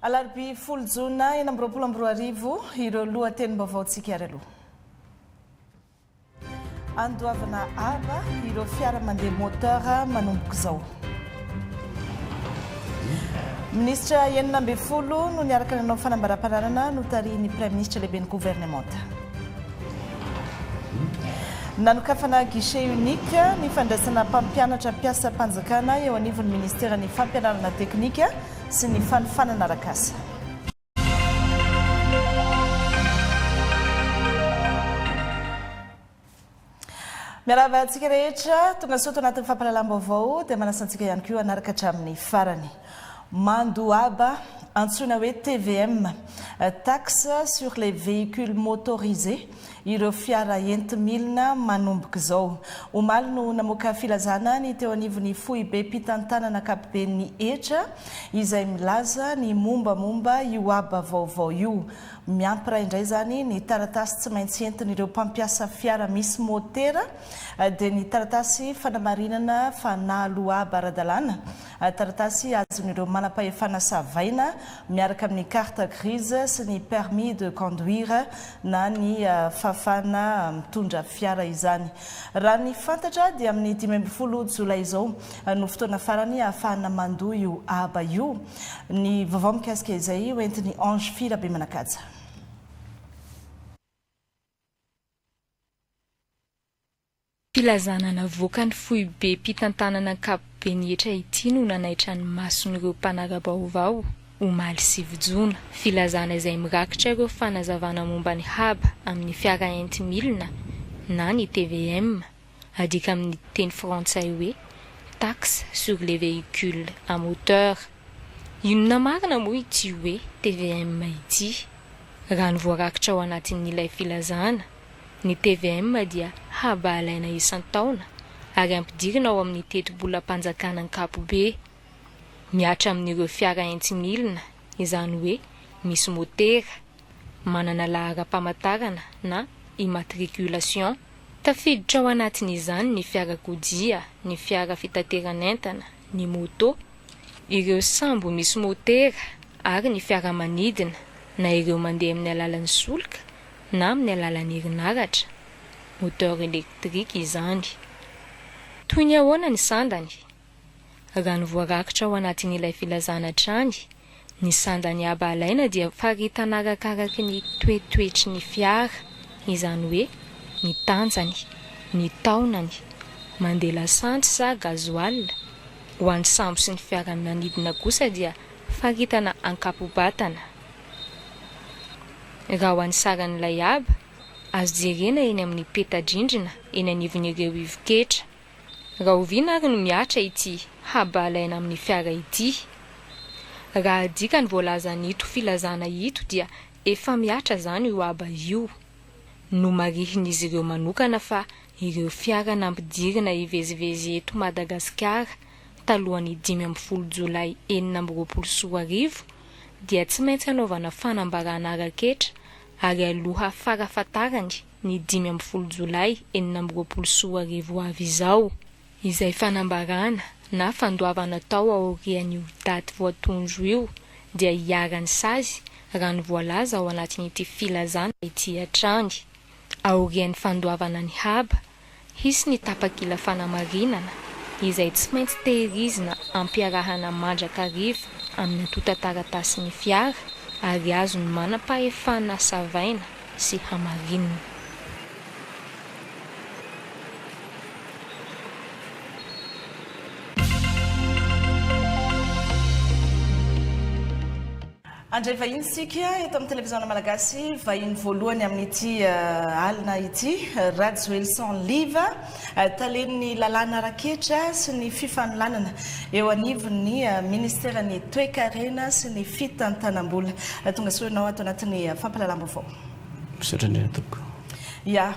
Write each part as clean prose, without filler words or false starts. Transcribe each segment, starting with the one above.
Alarbi folo jona eny amby roapolo amby roa arivo ireo lohatenim-baovaontsika ary aloha. Andoavana aba ireo fiara mandeha moteur manomboka izao. Ministra enina amby folo no niaraka nanao fanambaram-panarana no tarihin'ny Prime Ministre lehiben'ny gouvernemanta. Nanokafana guichet unique ny fandraisana mpampianatra mpiasa-panjakana eo anivon'ny ministera ny fampianarana teknika sy ny fanofanana arak'asa. Miarahaba antsika rehetra tonga soto anatin'ny fampahalalam-baovao dia manasantsika ihany koa anaraka hatramin'ny farany. Mandoaba antsoina hoe TVM, taxe sur les véhicules motorisés, ireo fiara entimilina manomboka izao. Omaly no namoaka filazana ny teo anivon'ny foibe mpitantanana ankapobeny Hetra izay milaza ny mombamomba io aba vaovao io. Miampy indray zany ny taratasy tsy maintsy entin'ireo mpampiasa fiara misy motera dia ny taratasy fanamarinana fa nahalo aba ara-dalàna, taratasy azon'ireo manam-pahefana savaina miaraka amin'ny carte grise sy ny permis de conduire na ny fahafana mitondra fiara izany. Raha ny fantatra dia amin'ny 15 jolay izao no fotoana farany ahafahana mandoa io aba io. Ny vaovao mikasika izay hoentin'ny Ange Firabe Manakaja. Filazana navoaka ny foibe mpitantanana ankapobeny Hetra ity no nanaitra ny mason'ireo mpanara-baovao omaly 7 jona. Filazana izay mirakitra ireo fanazavana momba ny haba amin'ny fiara entimilina na ny TVM, adika amin'ny teny frantsay hoe taxe sur les véhicules à moteur. Inona marina moa ity hoe TVM ity? Raha ny voarakitra ao anatin'ilay filazana, ny TVM dia haba alaina isan-taona ary ampidirina ao amin'ny teti-bolam-panjakana ankapobe. Miatra amin'ireo fiara entimilina, izany hoe misy motera, manana lahara-pamantarana na immatriculation. Tafiditra ao anatin'izany ny fiarakodia, ny fiara fitateran'entana, ny moto, ireo sambo misy motera ary ny fiaramanidina na ireo mandeha amin'ny alalan'ny solika na amin'ny alalan'ny herinaratra, moteur électrique izany. Toy ny ahoana ny sandany? Raha ny voarakitra ao anatin'ilay filazana trany, ny sandany aba alaina dia faritana arakaraky ny toetoetry ny fiara, izany hoe ny tanjany, ny taonany, mandeha lasantsy sa gazoil. Ho an'ny sambo sy ny fiaramanidina kosa dia faritana ankapobatana. Raha ho an'ny saran'ilay aba, azo jerena eny amin'ny peta-drindrina eny anivon'ireo ivo-ketra. Raha oviana ary no miatra ity haba alaina amin'ny fiara ity. Raha adika ny voalazan'ito filazana ito dia efa miatra zany io aba io. No marihin'izy ireo manokana fa ireo fiara nampidirina ivezivezy eto Madagasikara talohan'ny 15 jolay 2024 dia tsy maintsy anaovana fanambarana araketra ary aloha farafatarany ny 15 jolay 2024 avy izao. Izay fanambarana na fandoavana tao aorian'io daty voatondro io dia hiarany sazy raha ny voalaza ao anatin'ity filazana ity hatrany. Aorian'ny fandoavana ny haba, hisy ny tapakila fanamarinana izay tsy maintsy tehirizina ampiarahana mandrakariva amin'ny antotan-taratasy ny fiara ary azo ny manam-pahefana savaina sy hamarinina. Andray vahiny sika eto amin'ny televiziona malagasy, vahiny voalohany amin'ity alina ity, Radio Elson Liva, talen'ny lalàna raketra sy ny fifanolanana eo anivon'ny ministeran'ny toe-karena sy ny fitantanam-bola. Tonga soanao ato anatin'ny fampahalalam-baovao. Misaotra indrindra tompoko. Ya,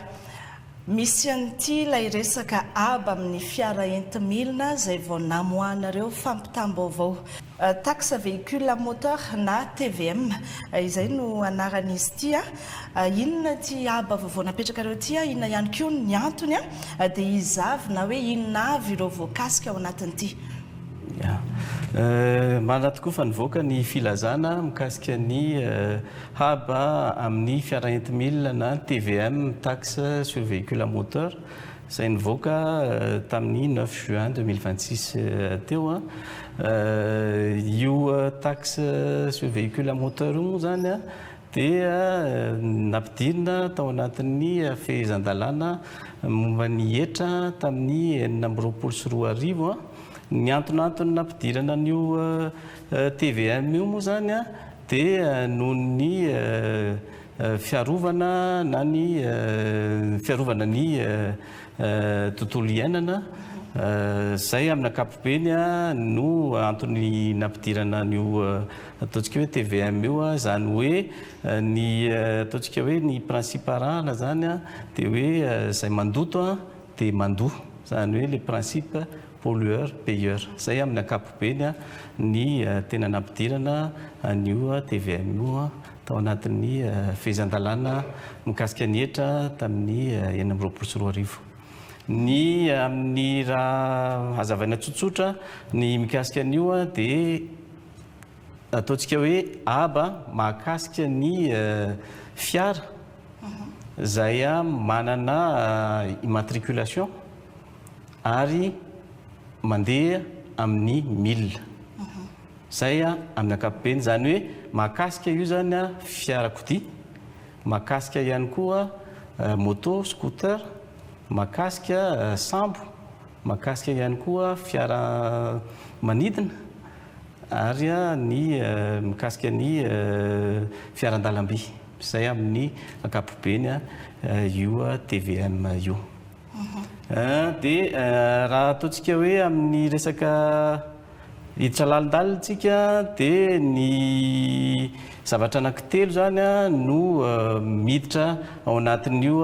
misy an'ity ilay resaka aba amin'ny fiara entimilina izay vao namoahanareo fampitam-baovao. Taxe véhicule à moteur na TVM, izay no anaran'izy ity. Inona ty aba vaovao napetraka ireo ity, inona ihany koa ny antony dia izavy na hoe inona avy ireo voakasika ao anatin'ity. Mana tokoa fa nivoaka ny filazana mikasika ny haba amin'ny fiara entimila na TVM, taxe sur véhicule à moteur. Izay nivoaka tamin'ny 9 juin 2026 teo. Io taxe sur véhicule à moteur moa zany dia nampidirina tao anatin'ny fehezan-dalàna momba ny hetra tamin'ny 2024. Ny antonantony nampidirana an'io TVM io moa zany dia noho ny fiarovana na ny fiarovana ny tontolo iainana. Zay amin'ny ankapobeny no antony nampidirana an'io ataontsika hoe TVM io zany hoe ny ataontsika hoe ny principe arahana zany dia hoe zay mandoto dia mandoa, zany hoe le principe pollueur payeur. Zay amin'ny ankapobeny ny tena nampidirana an'io TVM io tao anatin'ny fehezan-dalàna mikasika ny hetra tamin'ny 2024. Ny amin'ny raha hazavaina tsotsotra ny mikasika an'io dia ataontsika hoe haba mahakasika ny fiara zay manana immatriculation ary mandeha amin'ny milina. Zay amin'ny ankapobeny, zany hoe mahakasika io zany fiarakodia, mahakasika ihany koa moto, scooter, mahakasika sambo, mahakasika ihany koa fiara manidina ary ny mikasika ny fiaran-dalamby. Zay amin'ny ankapobeny io TVM io. Dia raha ataontsika hoe amin'ny resaka hiditra lalindalitsika dia ny zavatra anankitelo zany no miditra ao anatin'io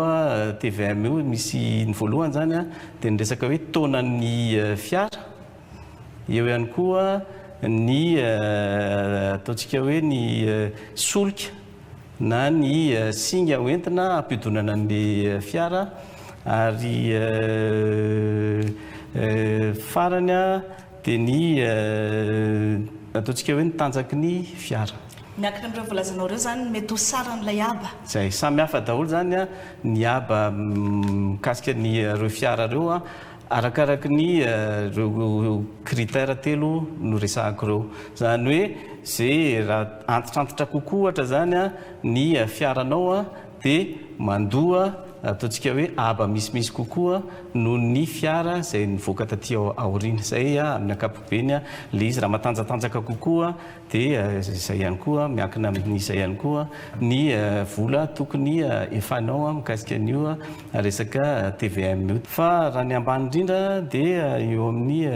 TVM io. Misy ny voalohany zany dia ny resaka hoe taonan'ny fiara, eo ihany koa ny ataontsika hoe ny solika na ny singa hoentina ampidonana an'le fiara, ary farany dia ny ataontsika hoe ny tanjaky ny fiara. Miankina amin'ireo volazanao ireo zany mety ho sara n'ilay haba. Zay samy hafa daholo zany ny haba mikasika ny ireo fiara ireo arakaraky ny ireo critère telo no resahako ireo. Zany hoe zay raha antitrantitra kokoa ohatra zany ny fiaranao dia mandoa ataontsika hoe haba misimisy kokoa noho ny fiara zay nivoaka taty aoriana. Zay amin'ny ankapobeny le izy raha matanjatanjaka kokoa dia zay ihany koa miankina amin'izay ihany koa ny vola tokony efanao mikasika an'io resaka TVM io. Fa raha ny ambany indrindra dia eo amin'ny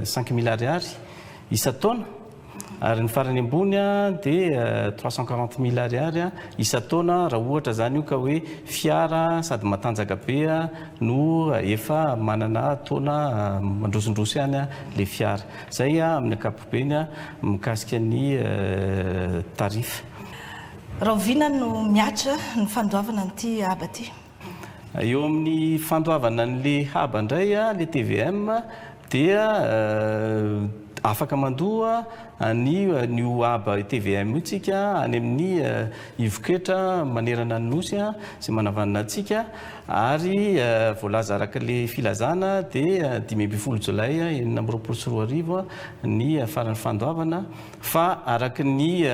5 000 ariary isa-taona, ary ny farany ambony dia 340 000 ariary isa-taona raha ohatra zany io ka hoe fiara sady matanjaka be no efa manana taona mandrosondroso ihany le fiara. Zay amin'ny ankapobeny mikasika ny tarifa. Raha oviana no miatra ny fandoavana n'ity haba ity? Eo amin'ny fandoavana n'le haba indray le TVM dia afaka mandoa nio haba TVM io tsika any amin'ny ivoketra manerana ny nosy sy manavanana atsika, ary voalaza araka le filazana dia 5 jolay 2024 ny faran'ny fandoavana. Fa araka ny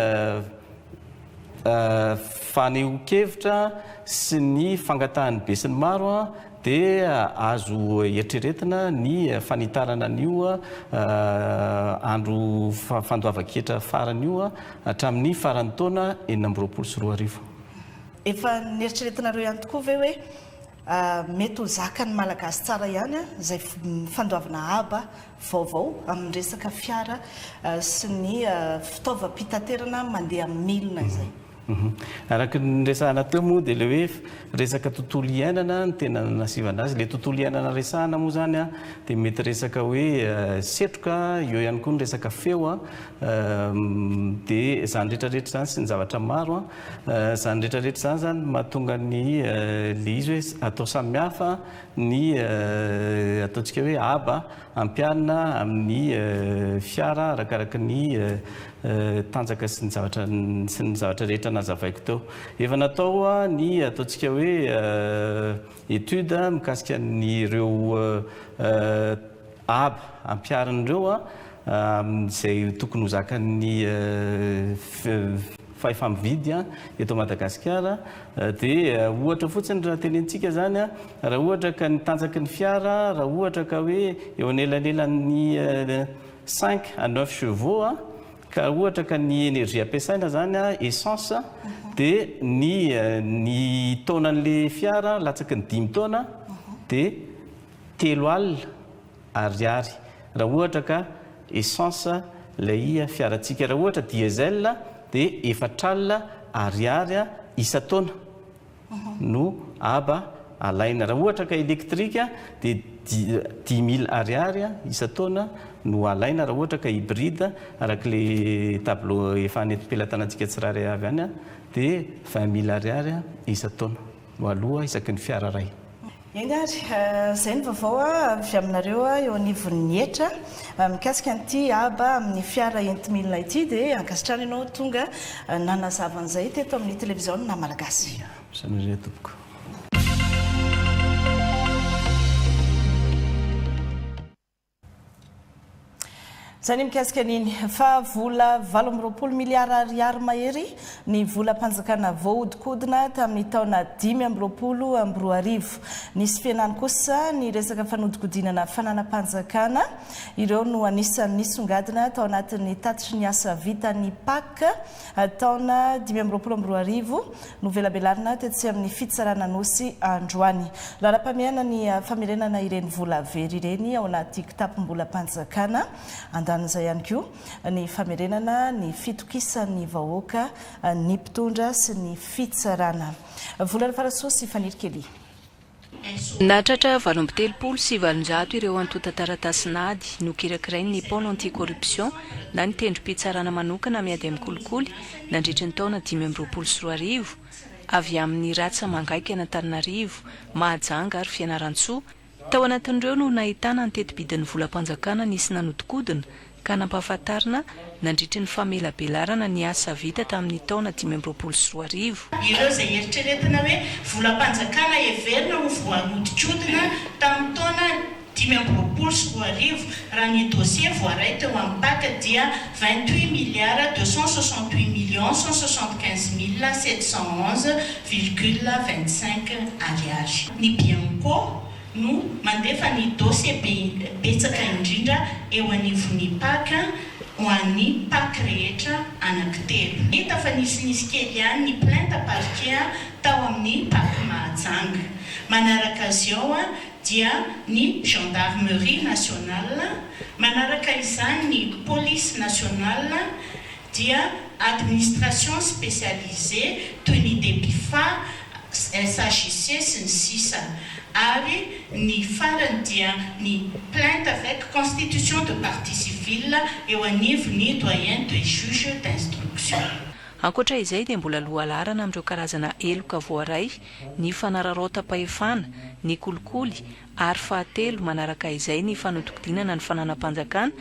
faneho-kevitra sy ny fangatahan'ny be sy ny maro dia azo eritreretina ny fanitarana an'io andro fandoavan-ketra farany io hatramin'ny faran'ny taona 2024. Efa nieritreretinareo ihany tokoa ve hoe mety ho zakany malagasy tsara ihany zay fandoavana haba vaovao amin'ny resaka fiara sy ny fitaovam-pitaterana mandeha amin'ny milina izay? Araka nyresahana teo moa dia le hoe resaka tontolo iainana ny tena nasivana azy. Le tontolo iainana resahana moa zany a dia mety resaka hoe setroka, eo ihany koa ny resaka feo dia izany rehetrarehetra zany sy ny zavatra maro izany rehetrarehetra zany zany mahatonga ny le izy hoe atao samihafa ny ataontsika hoe aba ampianina amin'ny fiara arakaraka ny tanjaka sy ny zavatra rehetra nazavaiko teo. Efa natao ny ataontsika hoe étude mikasika ny ireo aba ampiarin'ireo izay tokony ho zakan'ny fahefamividy eto Madagasikara dia ohatra fotsiny raha tenentsika zany raha ohatra ka ny tanjaky ny fiara raha ohatra ka hoe eo anelanelan'ny 5 à 9 chevaux ka ohatra ka ny énergie ampiasaina zany essence dia ny taonan'le fiara latsaky ny 5 taona dia 3 alina ariary raha ohatra ka essence ilay fiarantsika. Raha ohatra diesel dia 4 alina ariary isa taona no aba alaina. Raha ohatra ka elektrika dia 10 000 ariary isa taona no alaina. Raha ohatra ka hybride araka le tableau efa nentim-pelatanantsika tsirairay avy any dia 20 000 ariary isa taona no aloha isaky ny fiara ray. Engary izay ny vaovao avy aminareo eo anivon'ny hetra mikasika an'ity aba amin'ny fiara entimilina ity dia ankasitrana ianao tonga nanazava an'izay teto amin'ny télévision na malagasy. San'ireo tompoko. Zany mikasika niny fa vola 7 miliara ariary mahery ny vola mpanjakana voahodikodina tamin'ny taona 2024. Nisy fianany kosa ny resaka fanodikodinana fananam-panjakana ireo no anisan'ny nisongadina tao anatin'ny tatitry ny asa vitan'ny PAC taona 2024 no velabelarina tetsy amin'ny fitsarana nosy androany. Lara-pamiana ny famerenana ireny vola very ireny ao anaty kitapom-bola mpanjakana an'izay ihany koa ny famerenana ny fitokisan'ny vahoaka ny mpitondra sy ny fitsarana. Vola farasoa sy fanirikely. Natratra 7 sy 700 ireo antota taratasy no kirakirainy ny pôle anti-corruption na ny tendrom-pitsarana manokana miady amin'ny kolikoly nandritra ny taona 2024 avy amin'ny ratsa mangaika Antananarivo, Mahajanga ary Fianaratsoa. Tao anatin'ireo no nahitana ny tetibidin'ny volam-panjakana nisy nanodikodina ka nampahafantarina nandritra ny famelabelarana ny asa vita tamin'ny taona 2024. Ireo izay eritreretina hoe volam-panjakana heverina ho voanodikodina tamin'ny taona 2024 raha ny dossier voaray teo amin'ny PAC dia 28 milliards 268 millions 175 711,25 ariary. Ny Bianco no mandefa ny dossier betsaka indrindra eo anivon'ny PAC ho an'ny PAC rehetra anankitelo. Hita fa nisy kely ihany ny plainte parquet tao amin'ny PAC Mahajanga. Manaraka azy ao dia ny gendarmerie nationale, manaraka izany ny police nationale, dia administration spécialisée toy ny DEPIFA, SHC sy ny sisa. Ary ny farany dia ny plainte avec constitution de partie civile eo anivon'ny doyen de juge d'instruction. Ankoatra izay dia mbola lohalarana amin'ireo karazana eloka voaray ny fanararaota-pahefana, ny kolikoly ary fahatelo manaraka izay ny fanodikodinana ny fananam-panjakana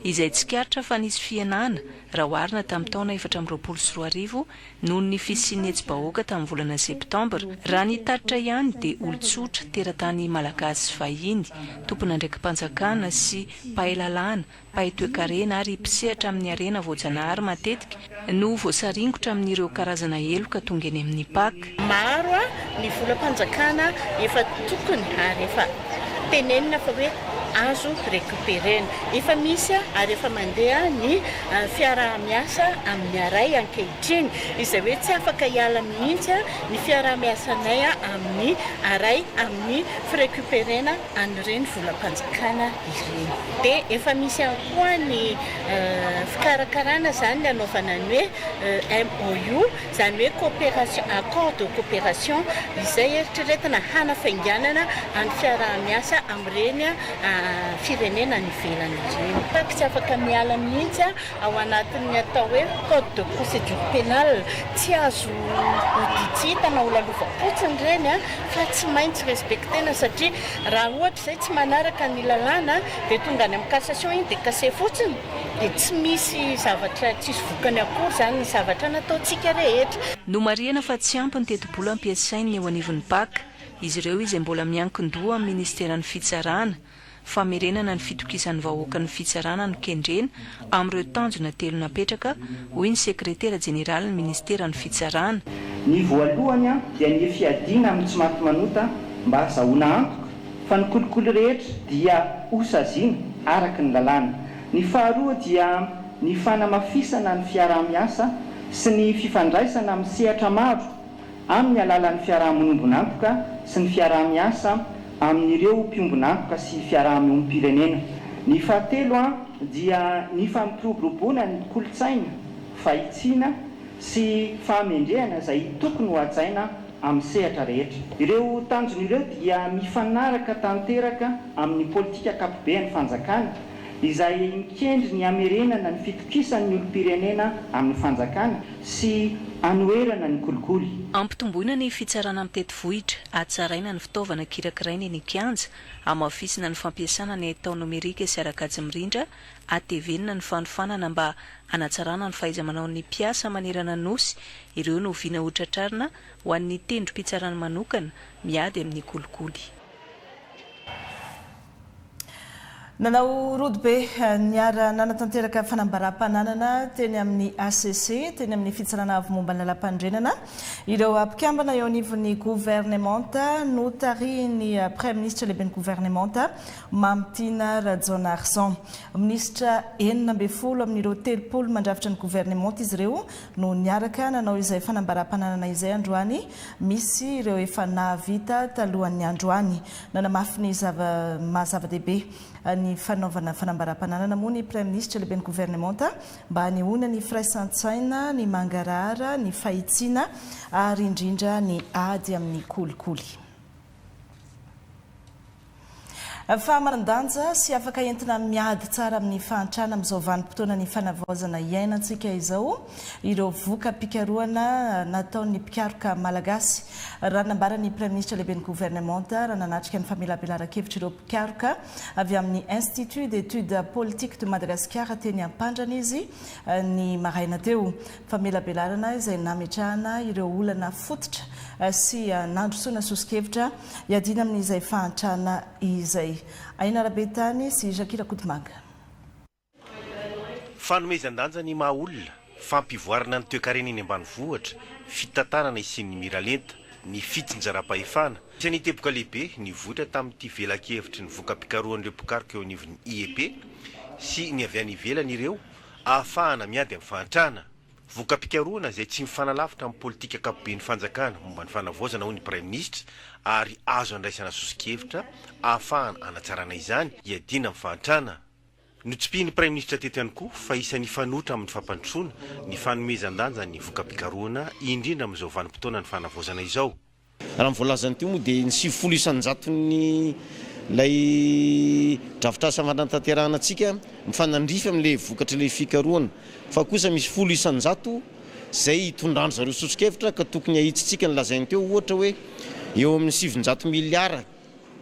izay tsikaritra fa nisy fienana raha oharina tamin'ny taona 2024 noho ny fisian'ny hetsi-bahoaka tamin'ny volana septambra. Raha ny taritra ihany dia olon-tsotra teratany malagasy vahiny, tompon'andraiki-panjakana sy mpahay-lalàna, mpahay toe-karena ary mpisehatra amin'ny arena voajanahary matetika no voasaringotra amin'ireo karazana eloka tonga eny amin'ny PAC. Maro ny volam-panjakana efa tokony ary efa tenenina fa hoe azo récupérena. Efa misy ary efa mandeha ny fiarah-miasa amin'ny aray ankehitriny izay hoe tsy afaka hiala mihitsy ny fiarah-miasanay amin'ny aray amin'ny firécupérena an'ireny volam-panjakana ireny. Dia efa misy ihany koa ny fikarakarana zany ny anaovana ny hoe MOU zany hoe coopération, accord de coopération izay eritreretina hanafainganana any fiarah-miasa amin'ireny firenena ny ivelany ireny. Tsy afaka miala mihitsy ao anatin'ny atao hoe code de procédure pénale, tsy azo hoditsitana ho lalova-potsiny ireny fa tsy maintsy respectena satria raha ohatra izay tsy manaraka ny lalàna dia tonga any amin'ny cassation iny dia cassé fotsiny dia tsy misy zavatra tsisy vokany akory zany ny zavatra nataontsika rehetra. No marihana fa tsy ampy ny teti-bola ampiasainy eo anivon'ny paka, izy ireo izay mbola miankin-doha amin'ny ministeran'ny fitsarana, famerenana ny fitokisan'ny vahoaka ny fitsarana no kendrena amin'ireo tanjona telo napetraka, hoy ny sekretera jeneraly ny ministeran'ny fitsarana. Ny voalohany dia ny fiadiana amin'ny tsy maty manota mba azahoana antoka fa ny kolikoly rehetra dia hosaziana araka ny lalàna. Ny faharoa dia ny fanamafisana ny fiarah-miasa sy ny fifandraisana amin'ny sehatra maro amin'ny alalan'ny fiaraha-miombon'antoka sy ny fiarah-miasa amin'ireo mpiombon'antoka sy fiaraha-miombom-pirenena. Ny fahatelo dia ny fampiroboroboana ny kolotsaina, fahitsiana sy fahamendrehana izay tokony ho hajaina amin'ny sehatra rehetra. Ireo tanjona ireo dia mifanaraka tanteraka amin'ny politika ankapobean'ny fanjakana izay mikendry ny hamerenana ny fitokisan'ny olom-pirenena amin'ny fanjakana sy anoerana ny kolikoly. Ampitomboina ny fitsarana amin'ny teti-vohitra, atsaraina ny fitaovana kirakiraina eny an-kianja, amafisina ny fampiasana ny atao nomerika sy arakajy mirindra, atevenina ny fanofanana mba anatsarana ny fahaiza-manao ny mpiasa manerana nosy, ireo no oviana hotratrarina ho an'ny tendrom-pitsarana manokana miady amin'ny kolikoly. Nanao rodobe niara nanatanteraka fanambaram-pananana teny amin'ny ACC, teny amin'ny fitsarana avy momba ny lalam-pandrenana. Ireo mpikambana eo anivon'ny gouvernementa no tarihiny Premier Ministre lehibe ny gouvernementa Mamitina Rajaonarson. Ministra 40 amin'ireo 30 mandrafitra ny gouvernementa izy ireo no niaraka nanao izay fanambaram-pananana izay androany, misy ireo efa nahavita talohan'ny androany. Nanamafy ny mahazava-dehibe ny fanaovana fanambaram-pananana moa ny Premier Ministre lehibe ny gouvernementa mba hanehoana ny firaisan-tsaina, ny mangarara, ny fahitsiana ary indrindra ny ady amin'ny kolikoly. Fa manan-danja sy afaka entina miady tsara amin'ny fahantrana amin'izao vanim-potoana ny fanavaozana iainantsika izao, ireo voka-pikarohana nataon'ny mpikaroka malagasy. Raha nambarany Premier Ministre lehibe ny gouvernementa raha nanatrika ny famelabelan-kevitra ireo mpikaroka avy amin'ny Institut d'études politiques de Madagascar teny Ampandrana izy ny maraina teo. Famelabelarana izay nametrahana ireo olana fototra sy nandrosoana sosokevitra iadina amin'izay fahantrana izay. Aina Rabetany sy Jakira Kotomanga. Fanomezan-danja ny maha olona, fampivoarana ny toe-karena eny ambanivohitra, fitantanana isin'ny miralenta, ny fitsinjaram-pahefana. Isany teboka lehibe ny vohitra tamin'ity velan-kevitry ny voka-pikarohan'ireo mpikaroka eo anivon'ny IEP sy ny avy any ivelany ireo ahafahana miady amin'ny fahantrana. Voka-pikarohana izay tsy mifanalafitra amin'ny politika ankapobean'ny fanjakana momba ny fanavaozana hoy ny Premier Ministre ary azo andraisana sosokevitra ahafahana anatsarana izany iadina amin'ny fahantrana. Notsipihin'ny Premier Ministre teto ihany koa fa isan'ny fanotra amin'ny fampandrosoana ny fanomezan-danja ny voka-pikarohana indrindra amin'izao vanim-potoana ny fanavaozana izao. Raha mivoalazany teo moa dia ny 700 ny lay drafitra samantanterahana antsika mifanandrify amin'ilay vokatra ilay fikarohana, fa kosa misy 700 izay hitondrano zareo sosokevitra ka tokony ahitsitsika ny lazainy teo, ohatra hoe eo amin'ny 700 miliara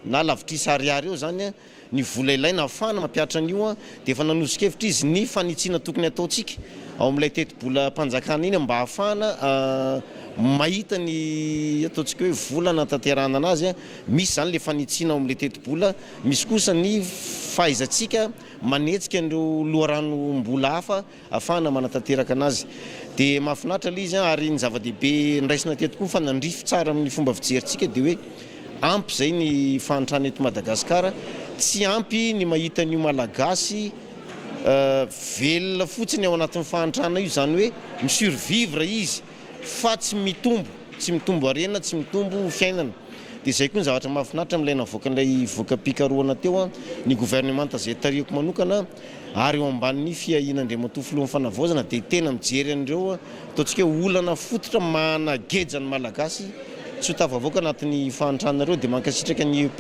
na lavitrisa ariary eo zany ny vola ilaina ahafahana mampiatra an'io dia efa nanosokevitra izy ny fanitsiana tokony ataontsika ao amin'ilay teti-bola mpanjakana iny mba ahafahana mahita ny ataontsika hoe vola natanterahana anazy. Misy zany le fanitsiana ao amin'ilay teti-bola, misy kosa ny fahaizantsika manetsika an'ireo loharano-mbola hafa ahafahana manatanteraka anazy. Dia mahafinaritra ilay izy ary ny zava-dehibe ndraisina teto koa fa nandrify tsara amin'ny fomba fijerintsika dia hoe ampy izay ny fahantrana eto Madagasikara tsy ampy ny mahita ny malagasy velona fotsiny ao anatin'ny fahantrana io, zany hoe misurvivre izy fa tsy mitombo arena, tsy mitombo fiainana. Dia izay koa ny zavatra mahafinaritra amin'ilay navoakan'ilay voka-pikaroana teo ny gouvernemanta zay tarihako manokana, ary eo ambanin'ny fiahinan-Andriamatoa filohan'ny fanavaozana dia tena mijery an'ireo ataontsika hoe olana fototra manageja ny malagasy tsy ho tafavoaka anatin'ny fahantrana ireo. Dia mankasitraka ny IEP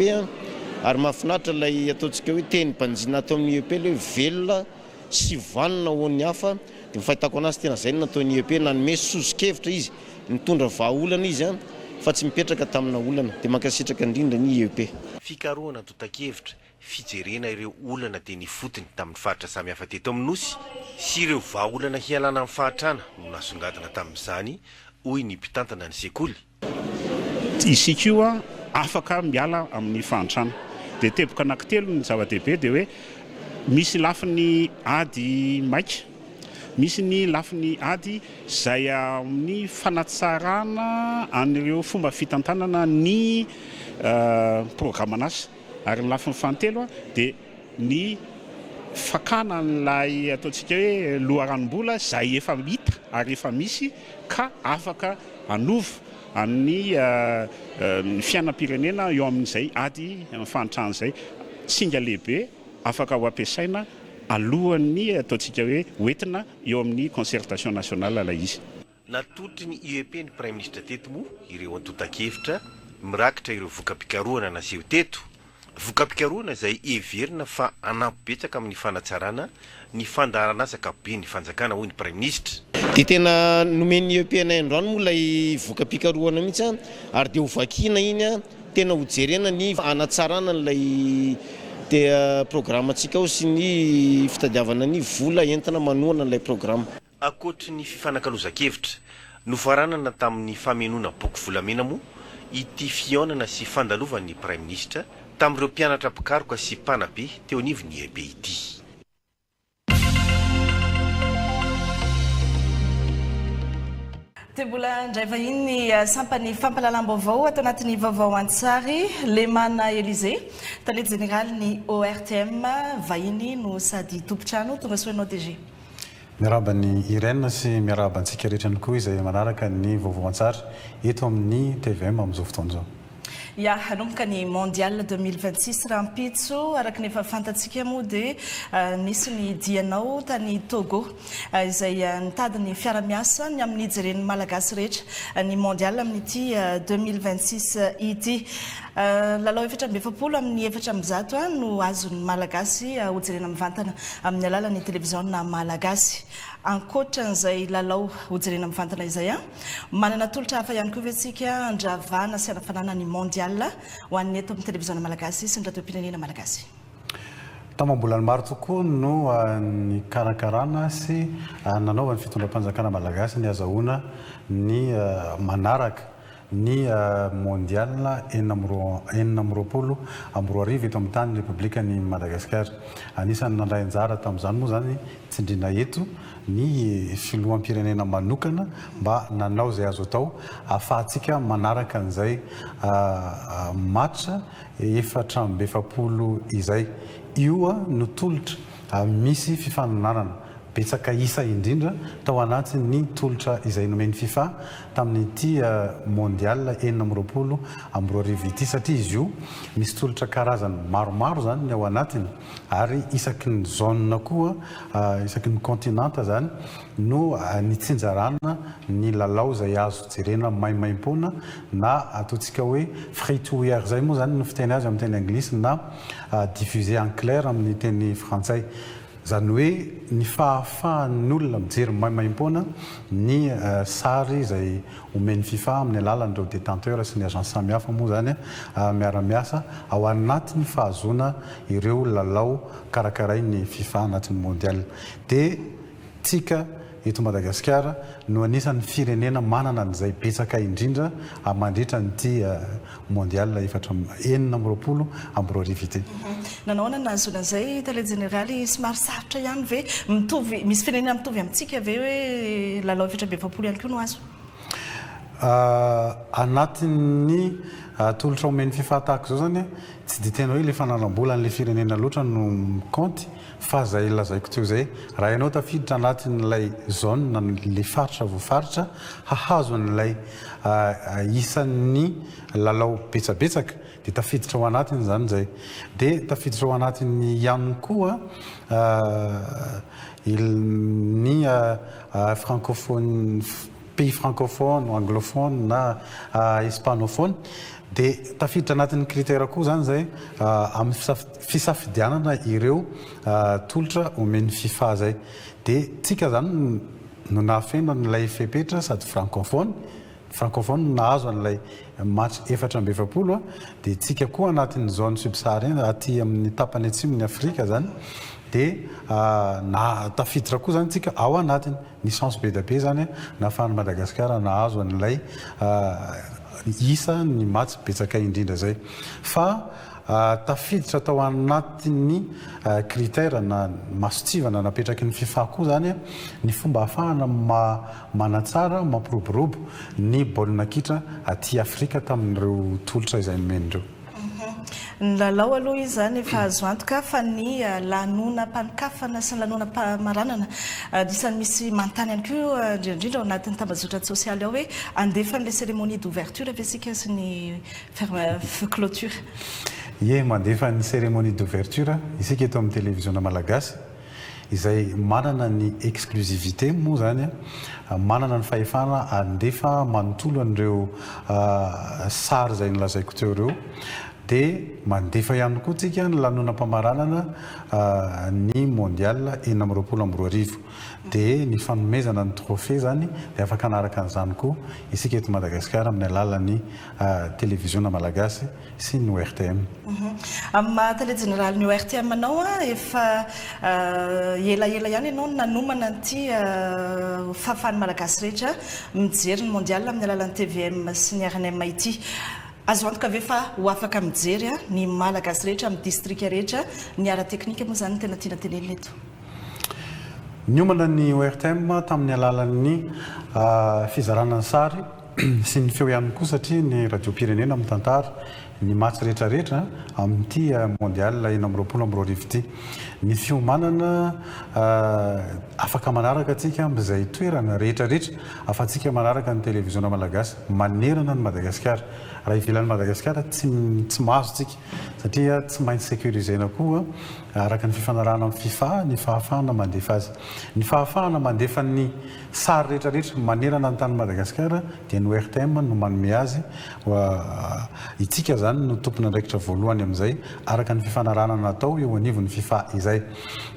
ary mahafinaritra ilay ataontsika hoe teny mpanjina atao amin'ny IEP ilay velona sy vanona ho ny hafa. Dia fahitako anazy tena zay no natao ny IEP, nanome sozon-kevitra izy, nitondra vahaolana izy fa tsy mipetraka tamina olana. Dia mankasitraka indrindra ny IEP. Fikarohana tota-kevitra, fijerena ireo olana dia ny fotony tamin'ny faritra samihafa teto amin'ny nosy sy ireo vahaolana hialana amin'ny fahatrana no nasongadina tamin'izany, hoy ny mpitantana ny sekoly. Isika io afaka miala amin'ny fahantrana. Dia teboka anankitelo ny zava-dehibe dia hoe misy lafiny ady maika, misy ny lafiny ady izay amin'ny fanatsarana an'ireo fomba fitantanana ny programan'asa, ary ny lafiny fahantelo dia ny fakana n'ilay ataontsika hoe loharanom-bola izay efa hita ary efa misy ka afaka anova amin'ny fiainam-pirenena eo amin'izay ady fahantrana izay. Singa lehibe afaka ho ampiasaina alohan'ny ataontsika hoe hoentina eo amin'ny concertation nationale ilay izy. Natolotry ny IEP ny Prime Ministre teto moa ireo antota-kevitra mirakitra ireo voka-pikarohana naseho teto. Voka-pikarohana izay heverina fa anampibetsaka amin'ny fanatsarana ny fandaharan'asa be ny fanjakana, hoy ny Prime Ministre. Dia tena nomen'ny IEP anay androany moa ilay voka-pikarohana mihitsy, ary dia ho vakiana iny tena ho jerena ny anatsarana n'ilay dia programantsika ao sy ny fitadiavana ny vola entina manohana n'ilay programa. Akoatry ny fifanakaloza-kevitra nofaranana tamin'ny famenoana boky volamena moa ity fihaonana sy fandalovan'ny Prime Ministre tamin'ireo mpianatra mpikaroka sy mpanabe teo anivon'ny IEP ity. Dia mbola indray vahiny ny sampany fampahalalam-baovao atao anatin'ny vaovao an-tsary, Lemana Elize, tanety général ny ORTM, vahiny no sady tompotrano. Tonga soanao DG. Miaraba ny Irène sy miaraba antsika rehetra ihany koa izay manaraka ny vaovao an-tsary eto amin'ny TVM amin'izao fotoana izao. Ya, hanomboka ny mondial 2026 raha mpitso araka ny efa fantatsika moa dia nisy ny dianao tany Togo izay nitady ny fiara-miasa ny amin'ny jeren'ny malagasy rehetra ny mondial amin'ity 2026 ity. Lalao efatra amby efapolo amin'ny efatra amby zato no azon'ny malagasy hojerena mivantana amin'ny alalan'ny televiziona malagasy. Ankoatran'izay lalao hojerena mivantana izay manana tolotra hafa ihany koa ventsika andravana sy anafanana ny mondial ho an'ny eto amin'ny televiziona malagasy sy ny ratom-pirenena malagasy. Tamam-bolany maro tokoa no ny karakarana sy nanaovany fitondram-panjakana malagasy ny azahoana ny manaraka ny mondial enina amby roapolo amby roa arivo eto amin'ny tany Repoblikan'i Madagasikara. Anisan'ny nandray anjara tamin'izany moa zany tsindriana eto ny filoham-pirenena manokana mba nanao izay azo atao ahafahantsika manaraka an'izay match efatra amby efapolo izay. Io no tolotra misy fifanonanana betsaka isa indrindra tao anaty ny tolotra izay nomen'ny FIFA tamin'ity mondial enina amby roapolo amby roa arivo ity, satria izy io misy tolotra karazany maromaro zany ny ao anatiny, ary isaky ny zone koa isaky ny continent zany no nitsinjarana ny lalao izay azo jerena maimaim-poana na ataontsika hoe free to air zay moa zany no fiteny azy amin'ny teny anglisy na diffusé en clair amin'ny teny frantsay. Zany hoe ny fahafahan'ny olona mijery maimaim-poana ny sary izay omen'ny FIFA amin'ny alalan'ireo détenteur sy ny agence samihafa moa zany miara-miasa ao anatin'ny fahazoana ireo lalao karakaray ny FIFA anatin'ny mondial. Dia tsika eto Madagasikara no anisan'ny firenena manana an'izay betsaka indrindra mandritra nyity mondial enina amby roapolo amby roa arivo ity. Nanao nazona izay tale généraly somary sarotra ihany ve mitovy, misy firenena mitovy amintsika ve hoe lalao efatra amby efapolo ihany koa no azo? Anatin'ny tolotra omeny fifahatahako zao zany tsy dia tena hoe le fananam-bola n'le firenena loatra no mikanty fa zay lazaiko teo zay raha ianao tafiditra anatin'ilay zone na le faritra voafaritra hahazo an'ilay isan'ny lalao betsabetsaka dia tafiditra ao anatiny zany zay dia tafiditra ao anatiny ihany koa ny francophone pays francophone anglophone na hispanophone dia tafiditra anatin'ny critère koa zany zay amin'ny fisafidianana ireo tolotra omeny FIFA zay dia tsika zany no nahafeno n'ilay fepetra sady francophone nahazo an'ilay match 420 dia tsika koa anatin'ny zone subsaharienne aty amin'ny tapany atsimon'ny Afrika zany dia na tafiditra koa zany tsika ao anatiny ny chance be da be zany nahafahany Madagasikara nahazo an'ilay isa ny match betsaka indrindra zay fa tafiditra tao anatin'ny critère na masotsivana napetraky ny FIFA koa zany ny fomba ahafahana manatsara mampiroborobo ny baolina kitra aty Afrika tamin'ireo tolotra izay nomen'ireo. Ny lalao aloha izy zany efa azo antoka fa ny lanonam-panikafana sy ny lanonam-pamaranana disan'ny misy manontany ihany koa indrindra ao anatin'ny tambazotra sosialy ao hoe andefa n'ilay cérémonie d'ouverture avy asika sy ny clôture. Ie mandefa ny cérémonie d'ouverture isika eto amin'ny télévision malagasy izay manana ny exclusivité moa zany manana ny fahefana andefa manontolo an'ireo sary zay nolazaiko teo ireo dia mandefa ihany koa tsika ny lanonam-pamaranana ny mondial 2022 dia ny fanomezana ny trophée zany dia afaka anaraka an'izany koa isika eto Madagasikara amin'ny alalan'ny télévision malagasy sy ny ORTM. Amin'ny maha-télé général ny ORTM anao efa elaela ihany ianao nanomana an'ity fahafahan'ny malagasy rehetra mijery ny mondial amin'ny alalan'ny TVM sy ny RNM ity. Azo antoka ve fa ho afaka mijery ny malagasy rehetra amin'ny distrika rehetra ny ara teknika moa zany tena tiana tenenina eto. Niomana ny ORTM tamin'ny alalan'ny fizarana ny sary sy ny feo ihany koa satria ny radio-pirenena mitantara ny match rehetrarehetra amin'ity mondial 2022 ity. Ny fiomanana afaka manaraka atsika amin'izay toerana rehetrarehetra afa-tsika manaraka ny télévision malagasy manerana ny Madagasikara. Raha ivelan'ny Madagasikara tsy mahazo tsika satria tsy maintsy sécurisena koa araka ny fifanarahana amin'ny FIFA ny fahafahana mandefa azy. Ny fahafahana mandefa ny sary rehetrarehetra manerana ny tany Madagasikara dia ny ORTM no manome azy itsika zany no tompona andraikitra voalohany amin'izay araka ny fifanarahana natao eo anivon'ny FIFA izay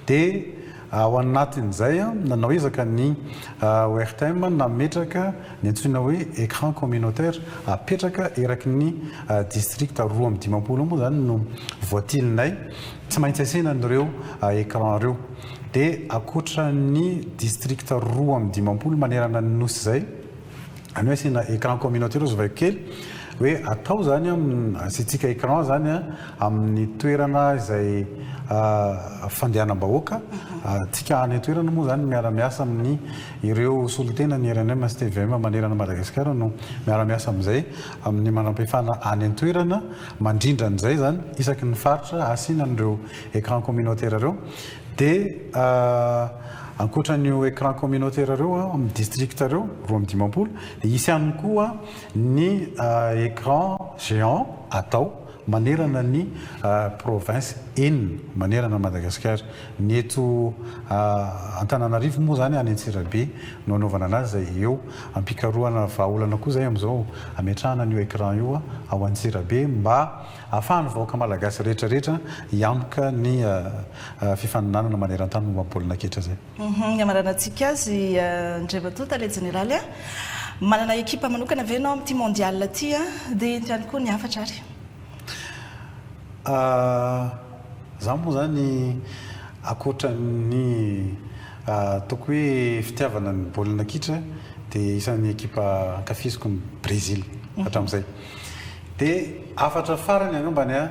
dia ao anatin'izay nanao ezaka ny ORTM nametraka ny antsoina hoe écran communautaire apetraka eraky ny district 220 moa zany no voatilinay tsy maintsy asena n'ireo écran ireo dia akoatra ny district 220 manerana ny nosy zay any hoe asena écran communautaire zovaiko kely hoe atao zany asitsika écran zany amin'ny toerana izay fandehanam-bahoaka tsika any toerana moa zany miara-miasa amin'ny ireo solotena ny RNM sy TVM manerana Madagasikara no miara-miasa amin'izay amin'ny manam-pahefana any toerana mandrindra an'izay zany isaky ny faritra asiana an'ireo écran communautaire ireo dia ankoatran'io écran communautaire ireo amin'ny district ireo 220 dia isy ihany koa ny écran géant atao manerana ny province enina manerana Madagasikara ny eto Antananarivo moa zany any Antsirabe no anaovana anazy zay eo ampikaroana vahaolana koa zay amin'izao ametrahana an'io écran io ao Antsirabe mba ahafahany vahoaka malagasy rehetrarehetra hiantoka ny fifaninanana maneran-tany momba baolina kitra zay. Ny amaranantsika azy Andriamatoa télé général manana ekipa manokana ve ianao amin'ity mondial ity dia ihany koa ny hafatra ary? Za moa zany akoatra ny toko hoe fitiavana ny baolina kitra dia isan'ny ekipa ankafiziko ny Brésil hatramin'izay dia afatra farany angambany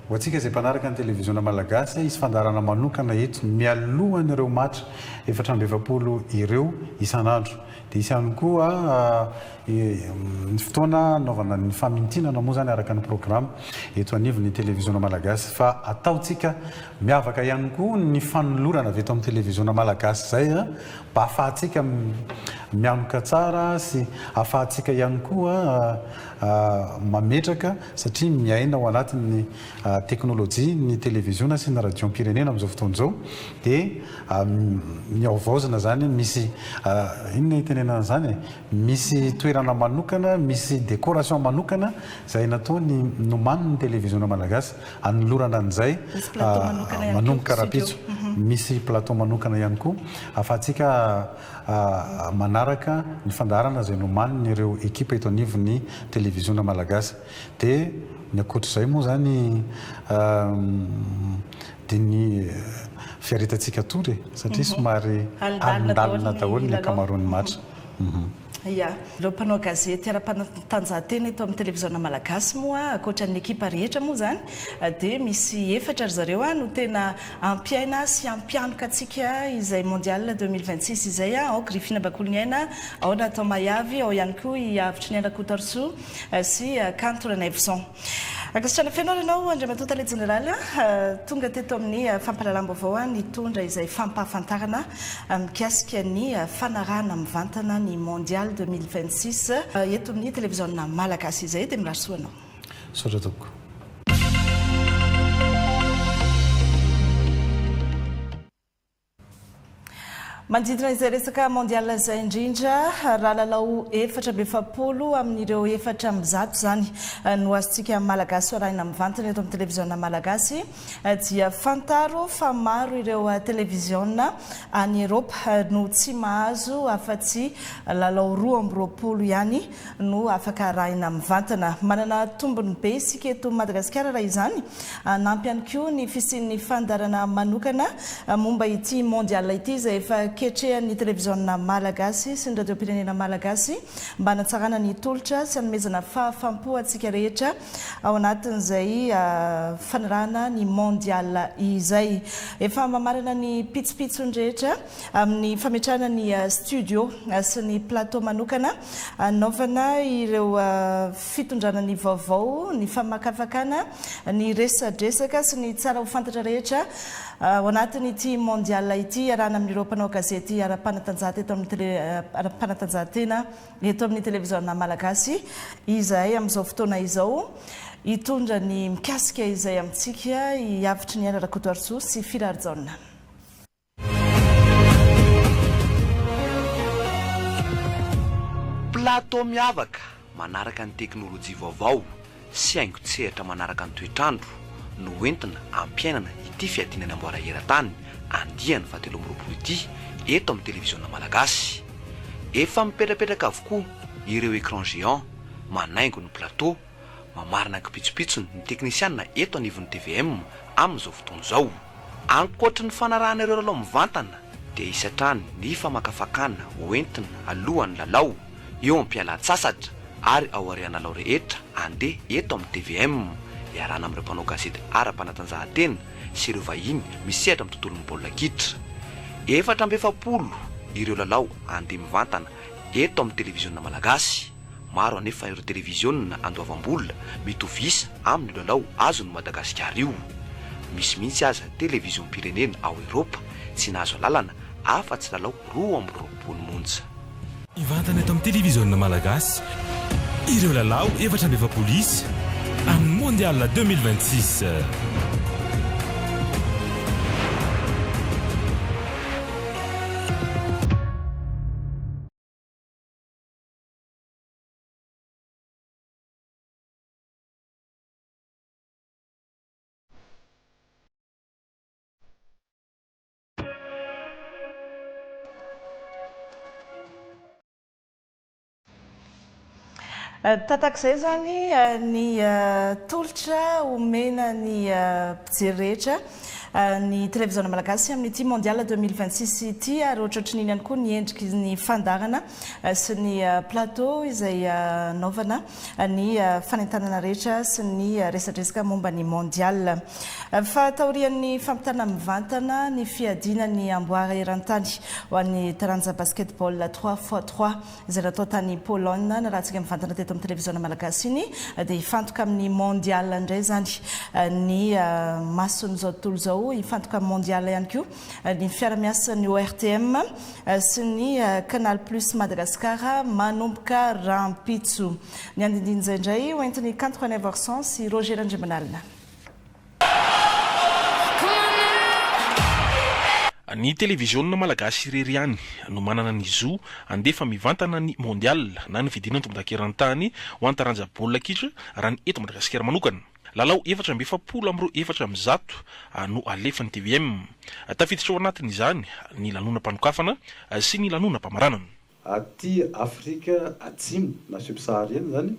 ho antsika izay mpanaraka ny televisiona malagasy izy fandarana manokana eto mialohan'ireo matra 420 ireo isan'andro dia isy ihany koa ny fotoana naovana ny famintinana moa zany araka ny programme eto anivon'ny televisiona malagasy fa ataotsika miavaka ihany koa ny fanolorana avy eto amin'ny televisiona malagasy zay mba ahafahantsika mianoka tsara sy ahafahantsika ihany koa mametraka satria miaina ao anatin'ny teknôlôjia ny televisiona sy ny radio-pirenena amin'izao fotoana izao dia miaovaozana zany misy inona itenenana zany misy toerana manokana misy décoration manokana zay natao ny nomaniny televisiona malagasy anolorana an'izay manomboka rapitso misy plateau manokana ihany koa ahafahantsika manaraka ny fandarana zay nomaniny ireo ekipa eto anivon'ny televisiona malagasy dia ny akoatr'izay moa zany dia ny fiaritatsika tory satria somary alindalina daholo ny akamaroan'ny matra ia ireo mpanao gazety ara-panatanjahantena eto amin'ny televisiona malagasy moa akoatra ny ekipa rehetra moa zany dia misy efatra ry zareo no tena ampiaina sy ampianoka atsika izay mondial 2026 izay ao Griffine Bakoliniaina, ao Nathan Mayavy, ao ihany koa i avitry ny Anakotarso sy Kanto Ranevson. Akasitrana fianao ianao Andriamatota le Général tonga teto amin'ny fampahalalam-baovao nitondra izay fampahafantarana mikasika ny fanarahana mivantana ny mondial 2026 eto amin'ny televisiona malagasy izay dia mirasoanao. Sotra tompoko. Manodidina izay resaka mondial izay indrindra raha lalao 420 amin'ireo 400 zany no azontsika malagasy arahina mivantana eto amin'ny televisiona malagasy dia fantaro fa maro ireo televisiona any Eropa no tsy mahazo afa-tsy lalao 220 ihany no afaka arahina mivantana. Manana tombony be isika eto Madagasikara raha izany nampy ihany koa ny fisian'ny fandarana manokana momba ity mondial ity izay efa ketrehan'ny televisiona malagasy sy ny radio-pirenena malagasy mba hanatsarana ny tolotra sy hanomezana fahafampo atsika rehetra ao anatin'izay fanarahana ny mondial izay. Efa mamarana ny pitsopitsony rehetra amin'ny fametrahana ny studio sy ny plateau manokana anaovana ireo fitondrana ny vaovao, ny famakafakana, ny resadresaka sy ny tsara ho fantatra rehetra ao anatin'ity mondial ity arahana amin'ireo mpanao gazety ara-panatanjahantena eto amin'ny televisiona malagasy izay amin'izao fotoana izao hitondra ny mikasika izay amintsika hiavitry ny Anakotarso sy Firarjaona. Plateau miavaka manaraka ny teknôlôjia vaovao sy haingo-tsehatra manaraka ny toetrandro no entina ampiainana ity fiadinana amboara eran-tany andiany 7 ity eto amin'ny televisiona malagasy. Efa mipetrapetraka avokoa ireo écran géant manaingo ny plateau mamarina kipitsopitsony ny teknisianina eto anivon'ny TVM amin'izao fotoana izao. Ankoatra ny fanarahana ireo lalao mivantana dia isatrany ny famakafakana hoentina alohan'ny lalao eo am-pialan-tsasatra ary ao ariana lalao rehetra andeha eto amin'ny TVM iarana amin'ireo mpanao gazety ara-panatanjahantena sy ireo vahiny misehatra amin'ny tontolon'ny baolina kitra. 420 ireo lalao andeha mivantana eto amin'ny televisiona malagasy. Maro anefa ireo televisiona andoavam-bola mitovisa amin'ny lalao azon'ny Madagasikara io. Misy mihitsy aza televizion-pirenena ao Eropa tsy nahazo lalana afa-tsy lalao 220 monja. Ivantana eto amin'ny televisiona malagasy ireo lalao 420 amin'ny mondial 2026. Tatak'izay zany ny tolotra omena ny mpijery rehetra ny télévision malagasy amin'ity mondial 2026 ity ary ohatrotry n'iny ihany koa ny endriky ny fandarana sy ny plateau izay naovana ny fanentanana rehetra sy ny resadresaka momba ny mondial fa taorian'ny fampitana mivantana ny fiadina ny amboara eran-tany ho an'ny taranja basketball 3x3 izay natao tany Pologne na raha tsika mivantana teto amin'ny télévision malagasy iny dia ifantoka amin'ny mondial indray zany ny mason'izao tontolo zao ifantoka amin'ny mondial ihany koa ny fiara-miasa ny ORTM sy ny Canal Plus Madagascar manomboka rampitso ny andindin'izay indray hoentiny 89% sy Roger Andriamanalina. Ny télévision malagasy irery ihany no manana ny zo andefa mivantana ny mondial na ny vidina tombondakerantany ho an'ny taranja baolina kitra raha ny eto Madagasikara manokana. Lalao 4.4 no alefan'ny TVM. Tafiditra ao anatin'izany ny lanonam-panokafana sy ny lanonam-pamaranana. Aty Afrika Atsimo na subsaharienne zany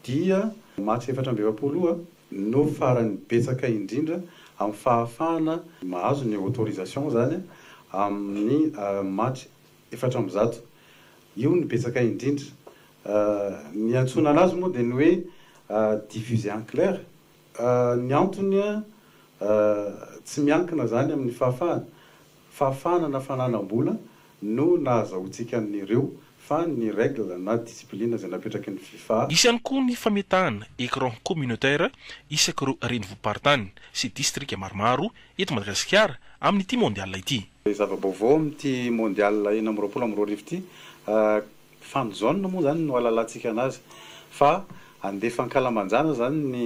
dia match 4.4 no farany betsaka indrindra amin'ny fahafahana mahazo ny autorisation zany amin'ny match 400. Io ny betsaka indrindra. Ny antsona anazy moa dia ny hoe diffusé en clair. Ny antony tsy miankina zany amin'ny fahafahana na fananam-bola no nahazahoantsika an'ireo fa ny règle na discipline zay napetraky ny FIFA. Isy ihany koa ny fametahana écran communautaire isaky renivohim-paritany sy district maromaro eto Madagasikara amin'ity mondial ity. Zava-baovao amin'ity mondial 2022 ity fan zone moa zany no alalantsika anazy fa andefa ankalamanjana zany ny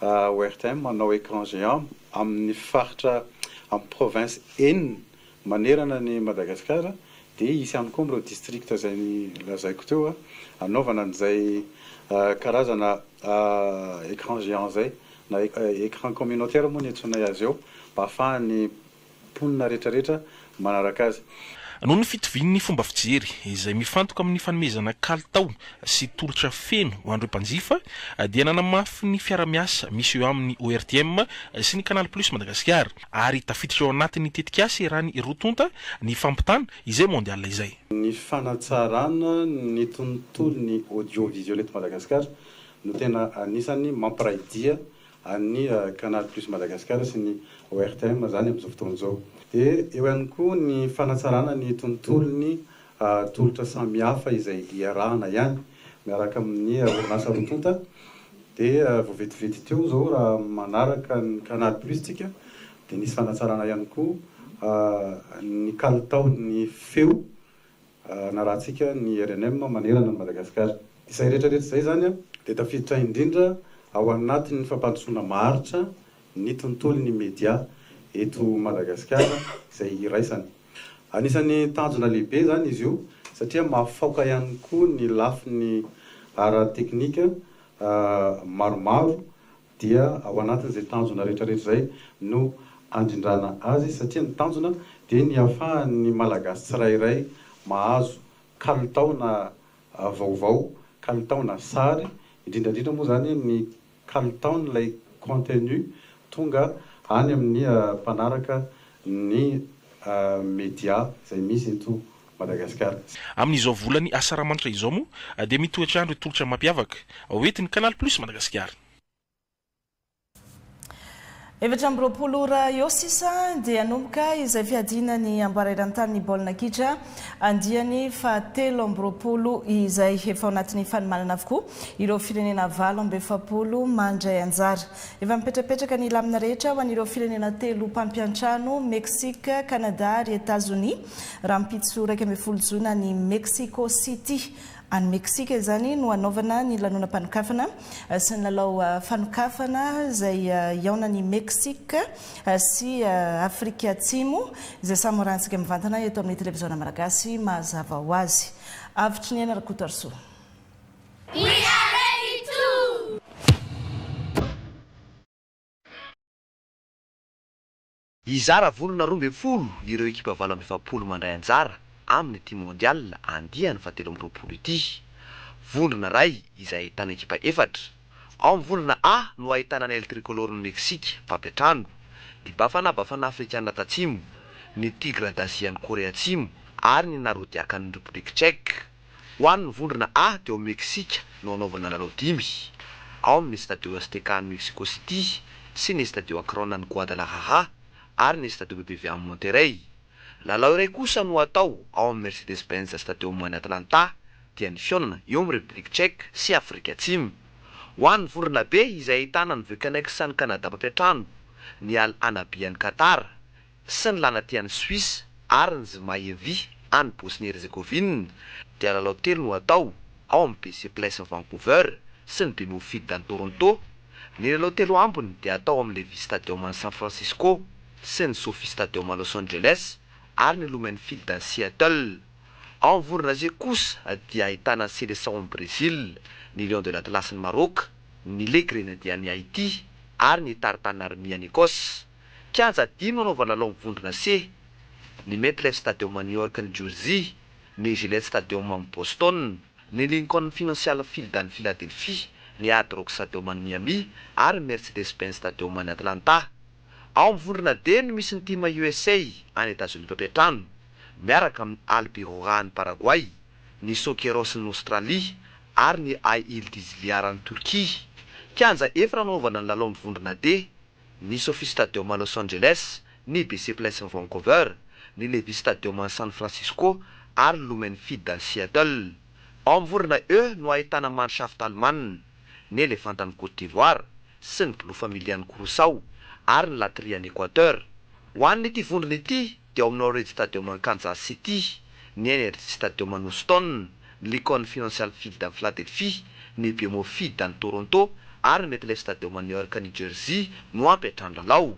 ORTM manao écran géant amin'ny faritra amin'ny province enina manerana ny Madagasikara dia isy ihany koa amin'ireo district zay lazaiko teo anaovana an'izay karazana écran géant zay na écran communautaire moa ny antsonay azy eo mba ahafahan'ny mponina rehetrarehetra manaraka azy. Noho ny fitovian'ny fomba fijery izay mifantoka amin'ny fanomezana kalitao sy tolotra feno ho an'ireo mpanjifa dia nanamafy ny fiara-miasa misy eo amin'ny ORTM sy ny Canal Plus Madagascar ary tafiditra eo anatin'ny tetikasa raha ny rotonta ny fampitana izay mondial izay. Ny fanatsarana ny tontolon'ny audiovisuel eto Madagasikara no tena anisany mampiraidia any Canal Plus Madagascar sy ny ORTM zany amin'izao fotoana izao. Dia eo ihany koa ny fanatsarana ny tontolon'ny tolotra samihafa izay iarahana ihany miaraka amin'ny orinasa rotonta dia voavetivety teo zao raha manaraka ny Canal Plus tsika dia nisy fanatsarana ihany koa ny kalitaon'ny feo na raha tsika ny RNM manerana ny Madagasikara. Izay rehetrarehetra izay zany dia tafiditra indrindra ao anatin'ny fampandrosoana maharitra ny tontolon'ny média eto Madagasikara izay iraisany. Anisan'ny tanjona lehibe zany izy io satria mahafaoka ihany koa ny lafiny ara-teknika maromaro dia ao anatin'izay tanjona rehetrarehetra zay no andrindrana azy satria ny tanjona dia ny ahafahan'ny malagasy tsirairay mahazo kalitaona vaovao, kalitaona sary, indrindrandrindra moa zany ny kalitaon'ilay contenu tonga any amin'ny mpanaraka ny média izay misy eto Madagasikara. Amin'izao volany asaramanitra izao moa dia mitoetra andro tolotra mampiavaka hoentin'ny Canal Plus Madagascar. Efatra amby roapolo ora eo sisa dia hanomboka izay fiadina ny amboara eran-tany ny baolina kitra andiany fa 7 amby roapolo izay efa ao anatin'ny fanomanana avokoa ireo firenena 7 amby 7 mandray anjara. Efa mipetrapetraka ny lamina rehetra ho an'ireo firenena 3 mpampiantrano Mexique, Canada ary États-Unis raha mipitso 12 jona ny Mexico City. Any Mexique zany no anaovana ny lanonam-panokafana sy ny lalao fanokafana izay iaona ny Mexique sy Afrika Atsimo izay samy rahantsika mivantana eto amin'ny télévision malagasy mazava ho azy. Avitry ny anarakotarso. We are ready to! Izara volona 12 ireo ekipa 7 mandray anjara amin'ny team mondial andiany fa 7 ity. Vondrona ray izay ahitana ekipa 4. Ao amin'ny vondrona A no ahitana ny El Tricolore ny Mexique mpampiatrano. ny Bafana Afrikana Tatsimo, ny Tigre d'Asie ny Korea Atsimo ary ny Narodiakan'ny République Tchèque. Ho an'ny vondrona A dia ao Meksika no anaovana lalao 5. Ao amin'ny Stadio Azteca ny Mexico City sy ny Stadio Akron ny Guadalajara ary ny Stadio BBVA ny Monterrey. Lalao iray kosa no atao ao amin'ny Mercedes-Benz Stadium ny Atlanta dia ny fionana eo amin'ny République Tchèque sy Afrika Atsimo. Ho an'ny vondrona B izay ahitana ny Voekanaiky ny Kanada mpampiatrano, ny Al Anabi ny Qatar sy ny Lanatia ny Suisse ary ny Zmajevi any Bosnie-Herzégovine dia lalao 3 no atao ao amin'ny BC Place ny Vancouver sy ny BMO-Field ny Toronto. Ny lalao 3 ambiny dia atao amin'ny Levi Stadium ny San Francisco sy ny Sophie Stadium Los Angeles ary ny Lumen Field ny Seattle. Ao amin'ny vondrona Z kosa dia ahitana ny Seleção ny Brésil, ny Lion de l'Atlas ny Maroc, ny Le Grenadier ny Haïti ary ny Tartane Army ny Écosse. Kianja 10 no anaovana lalao amin'ny vondrona C, ny MetLife Stadium ny New York ny Jersey, ny Gillette Stadium ny Boston, ny Lincoln Financial Field ny Philadelphie, ny Hard Rock Stadium ny Miami ary Mercedes-Benz Stadium ny Atlanta. Ao amin'ny vondrona D no misy ny team USA any États-Unis mpampiatrano miaraka amin'ny Albirora ny Paraguay, ny Sokeros ny Australie ary ny Ail d'Izliara ny Turquie. Kianja efatra anaovana ny lalao amin'ny vondrona D, ny Sophie Stadium Los Angeles, ny BC Place ny Vancouver, ny Levi Stadium ny San Francisco ary Lumen Field ny Seattle. Ao amin'ny vondrona E no ahitana Mannschaft Allemand, ny Elefanta ny Côte d'Ivoire sy ny Blue Familia ny Curaçao ary ny Latria ny Équateur. Ho an'ity vondrona ity dia ao amin'ny Norwich Stadium ny Kansas City, ny Energy Stadium ny Houston, ny Lincoln Financial Field ny Philadelphie, ny BMO Field ny Toronto ary ny MetLife Stadium ny New York ny Jersey no ampiatrano lalao.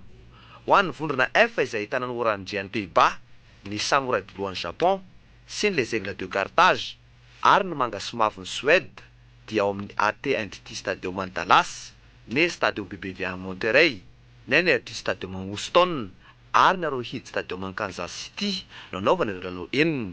Ho an'ny vondrona F izay ahitana ny Orange ny Pays-Bas, ny Samouraï Bleu ny Japon sy les Aigles de Carthage ary ny Mangas Mavo ny Suède dia ao amin'ny AT&T Stadium ny Dallas, ny Stadio BBVA ny Monterrey, ny Energy Stadium ny Houston ary ny Arrowhead Stadium ny Kansas City no anaovana ireo lalao 4.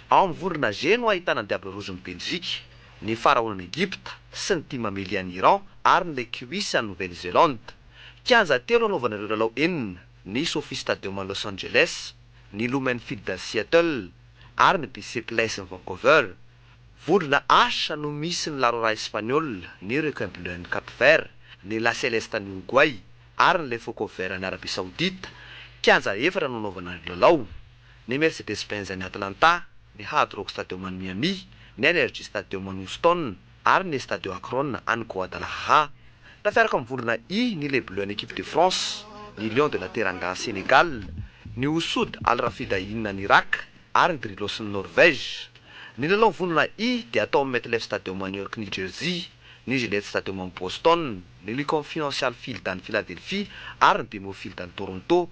Ao amin'ny vondrona G no ahitana ny Diable Rouge ny Belgique, ny Pharaon ny Egypte sy ny Team Amelia ny Iran ary ny Kiwis ny Nouvelle-Zélande. Kianja 3 anaovana ireo lalao 4, ny Sophie Stadium ny Los Angeles, ny Lumen Field ny Seattle ary ny BC Place ny Vancouver. Vondrona H no misy ny La Roraille Espagnol, ny Requin Bleu ny Cap Vert, ny La Celeste ny Uruguay ary ny Le Faucon Vert ny Arabie Saoudite. Kianja efatra no anaovana ireo lalao, ny Mercedes-Benz ny Atlanta, ny Hard Rock Stadium ny Miami, ny Energy Stadium ny Houston ary ny Stadio Akron any Guadalajara. Tafiaraka amin'ny vondrona I ny Les Bleus ny équipe de France, ny Lion de la Teranga ny Sénégal, ny Oussoud Al Rafidain ny Irak ary ny Drillos ny Norvège. Ny lalao vondrona I dia atao amin'ny MetLife Stadium ny New York ny Jersey, ny Gillette Stadium ny Boston, ny Lincoln Financial Field ny Philadelphie ary ny BMO Field ny Toronto.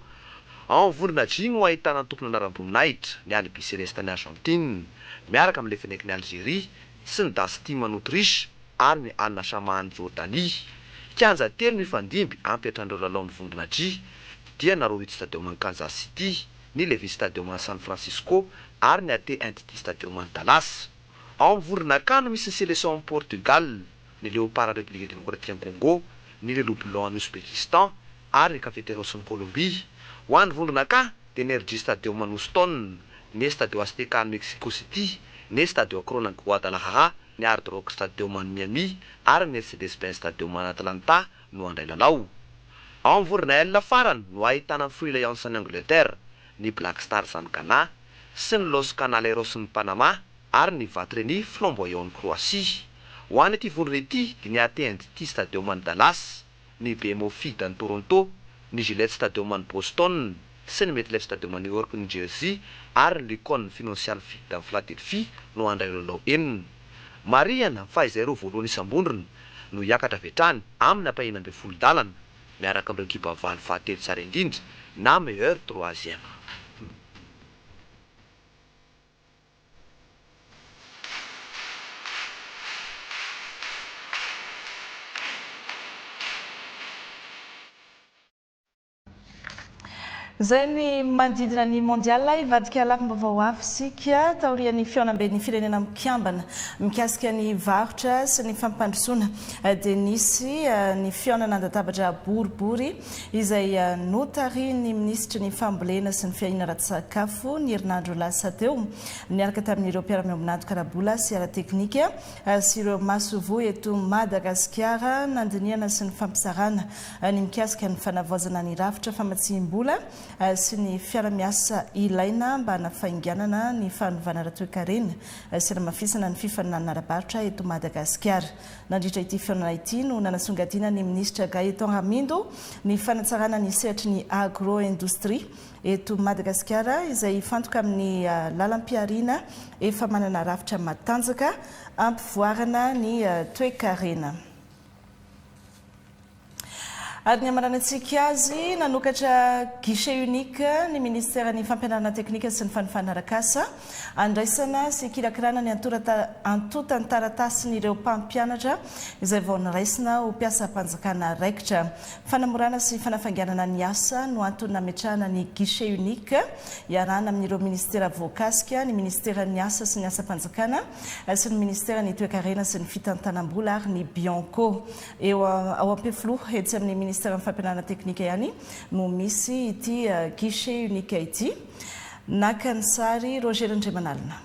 Ao amin'ny vondrona G no ahitana ny tompona anaram-boninahitra ny Albi Céleste ny Argentine miaraka amin'ny Le Fennec ny Algérie sy ny Das Team ny Autriche ary ny Al Nassama ny Jordanie. Kianja 3 no mifandimby ampiatran'ireo lalao ny vondrona G dia ny Arrowhead Stadium ny Kansas City, ny Levi Stadium ny San Francisco ary ny AT&T Stadium ny Dallas. Ao amin'ny vondrona K no misy ny Seleção ny Portugal, ny Léopard République démocratique ny Congo, ny Le Loup Blanc ny Ouzbékistan ary ny Cafeteros ny Colombie. Ho an'ny vondrona K dia Energy Stadium ny Houston, ny Stadio Azteca ny Mexico City, ny Stadio Akron ny Guadalajara, ny Hard Rock Stadium ny Miami ary ny Mercedes-Benz Stadium ny Atlanta no andray lalao. Ao amin'ny vondrona L farany no ahitana ny Free Lions ny Angleterre, ny Black Stars ny Ghana sy ny Los Canaleros ny Panama ary ny Vatreni Flamboyant ny Croatie. Ho an'ity vondrona ity dia ny AT&T Stadium ny Dallas, ny BMO Field ny Toronto, ny Gillette Stadium ny Boston sy ny MetLife Stadium ny New York ny Jersey ary ny Lincoln Financial Field ny Philadelphie no andray lalao 4. Mariana fa izay ireo voalohany isam-bondrona no hiakatra vetrany amin'ny ampahinam-be folo dalana miaraka amin'ireo ekipa valy fahatelo tsara indrindra na meilleur troisième. Zay ny manodidina ny mondial ivadika lafim-baovao avy sika taorian'ny fionamben'ny firenena mikambana mikasika ny varotra sy ny fampandrosoana dia nisy ny fionana andatabatra boribory izay notarian'ny ministra ny fambolena sy ny fiahina ara-tsakafo ny herinandro lasa teo niaraka tamin'ireo mpiara-miombon'ando karabola sy ara-teknika sy ireo masovo eto Madagasikara nandiniana sy ny fampisarana ny mikasika ny fanavaozana ny rafitra famatsiam-bola sy ny fiara-miasa ilaina mba hanafainganana ny fanovana ara-toe-karena sy ramafisana ny fifaninana ara-barotra eto Madagasikara. Nandritra ity fionana ity no nanasongadina ny ministra Gaëtan Ramindo ny fanatsarana ny sehatry ny agro-industrie eto Madagasikara izay fantoka amin'ny lalam-piarina efa manana rafitra matanjaka ampivoarana ny toe-karena. Ary ny amaranantsika azy nanokatra guichet unique ny ministera ny fampianarana teknika sy ny fanofana arakasa andraisana sy kirakirana ny antotany taratasin'ireo mpampianatra izay vao niraisina ho mpiasa-panjakana raikitra. Fanamorana sy fanafanganana ny asa no antony nametrahana ny guichet unique iarahana amin'ireo ministera voakasika ny ministera ny asa sy ny asa-panjakana sy ny ministera ny toe-karena sy ny fitantanam-bola ary ny Bianco eo ao ampefloha etsy amin'ny ministera ny fampianarana teknika ihany no misy ity guichet unique ity. Naka ny sary Roger Ndrimanalina.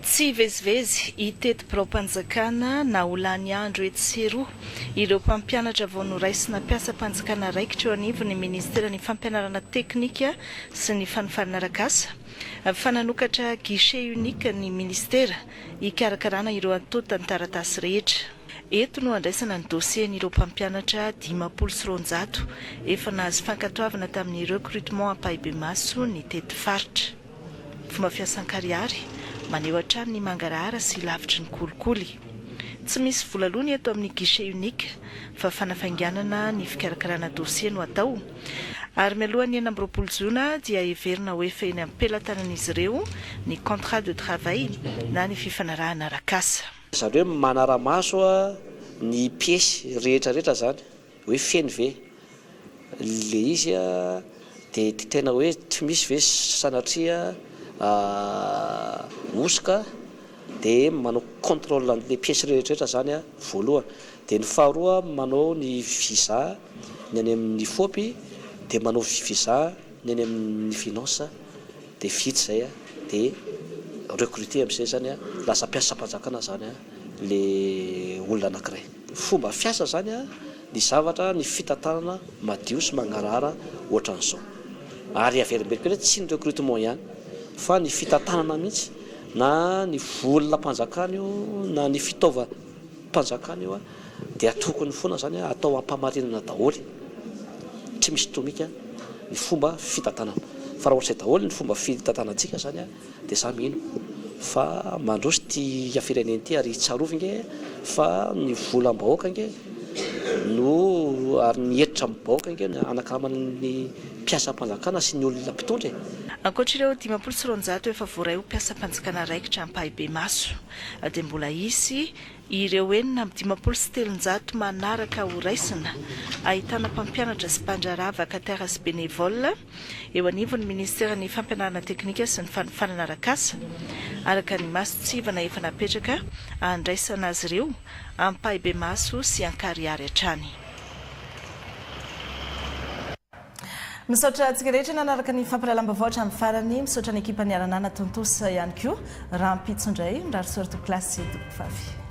Tsy vezivezy iteto mpanjakana na olany andro etsy seroa ireo mpampianatra vao noraisina mpiasa-panjakana raikitra eo anivon'ny ministera ny fampianarana teknika sy ny fanofanana arakasa. Fananokatra guichet unique ny ministera hikarakarana ireo antotany taratasy rehetra. Eto no andraisana ny dosien'ireo mpampianatra 590 efa nahazo fankatoavana tamin'ny recrutement ampahibemaso ny tety faritra. Fomba fiasan-kariary maneho hatrany ny mangarahara sy lavitry ny kolikoly. Tsy misy volalony eto amin'ny guichet unique fa fanafainganana ny fikarakarana dosie no atao. Ary mialohan'ny 9 Jona dia heverina hoe feny ampelatanan'izy ireo ny contrat de travail na ny fifanarahana arakasa. Zareo manara-maso ny piesy rehetrarehetra zany hoe feny ve le izy dia tena hoe tsy misy ve sanatria osika dia manao contrôle an'le piesy rehetrarehetra zany voalohany. Dia ny faharoa manao ny visa ny any amin'ny fopy dia manao visa ny any amin'ny finance dia vita zay dia recruter amin'izay zany lasa mpiasa-panjakana zany le olona anankiray. Fomba fiasa zany ny zavatra ny fitantanana madio sy mangarahara ohatran'izao. Ary averimberiko tsy ny recrutement ihany fa ny fitantanana mihitsy na ny volona mpanjakana io na ny fitaova mpanjakana io dia tokony foana zany atao ampamarinana daholo. Tsy misy tomika ny fomba fitantanana. Fa raha ohatra daholo ny fomba fitantanantsika zany dia samy mino fa mandroso ty fireneny ty ary tsarovinge fa ny volam-bahoaka nge no ary ny heditra mibahoaka nge anakaramana ny mpiasa-panjakana sy ny olona mpitondra. Ankoatr'ireo 590 efa voaray ho mpiasa-panjakana raikitra ampahibemaso dia mbola isy ireo enina amin'ny 570 manaraka ho raisina ahitana mpampianatra sy mpandrarava vacataire sy bénévole eo anivon'ny ministera ny fampianarana teknika sy ny fanofanana arakasa araka ny masotsivana efa napetraka andraisana azy ireo ampahibemaso sy ankariary hatrany. Misaotra antsika rehetra nanaraka ny fampalalam-baovao amin'ny farany misaotra ny ekipa niaranana tontosa ihany koa raha mpitsondray mirary sorto klasy Dofavy.